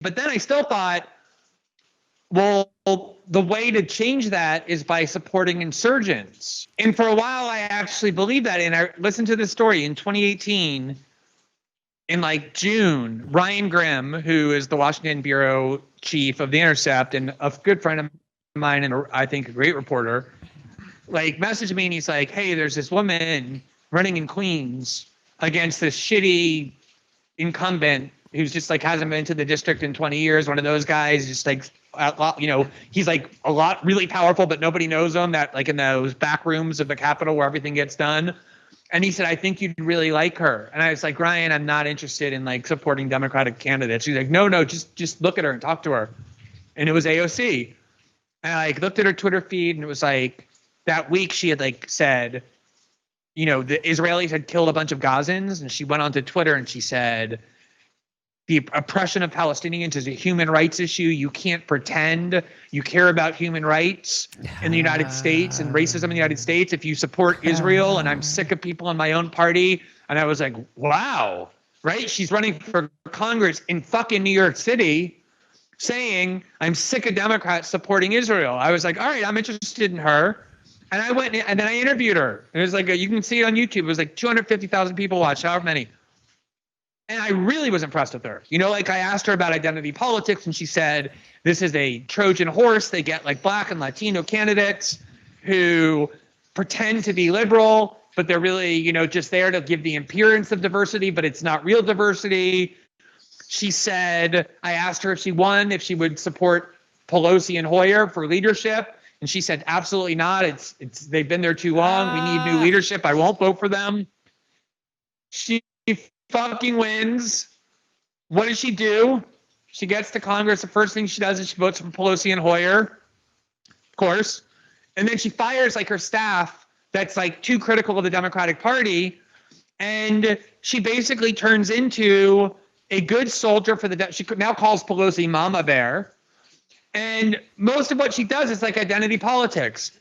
But then I still thought, well, the way to change that is by supporting insurgents. And for a while, I actually believed that. And I listened to this story in 2018, in like June. Ryan Grimm, who is the Washington bureau chief of The Intercept and a good friend of mine, and I think a great reporter, like messaged me and he's like, hey, there's this woman running in Queens against this shitty incumbent who's just like hasn't been to the district in 20 years. One of those guys, just like, you know, he's like a lot really powerful, but nobody knows him, that like in those back rooms of the Capitol where everything gets done. And he said, I think you'd really like her. And I was like, Ryan, I'm not interested in like supporting Democratic candidates. He's like, no, just look at her and talk to her. And it was AOC. And I like looked at her Twitter feed and it was like that week she had like said, you know, the Israelis had killed a bunch of Gazans, and she went onto Twitter and she said, the oppression of Palestinians is a human rights issue. You can't pretend you care about human rights in the United States and racism in the United States if you support Israel. And I'm sick of people in my own party. And I was like, wow, right? She's running for Congress in fucking New York City saying, I'm sick of Democrats supporting Israel. I was like, all right, I'm interested in her. And I went and then I interviewed her. It was like, you can see it on YouTube. It was like 250,000 people watched, however many. And I really was impressed with her. You know, like I asked her about identity politics and she said, this is a Trojan horse. They get like Black and Latino candidates who pretend to be liberal, but they're really, you know, just there to give the appearance of diversity, but it's not real diversity. She said, I asked her if she won, if she would support Pelosi and Hoyer for leadership. And she said, absolutely not. They've been there too long. We need new leadership. I won't vote for them. She fucking wins. What does she do? She gets to Congress. The first thing she does is she votes for Pelosi and Hoyer, of course. And then she fires like her staff that's like too critical of the Democratic Party. And she basically turns into a good soldier for she now calls Pelosi Mama Bear. And most of what she does is like identity politics.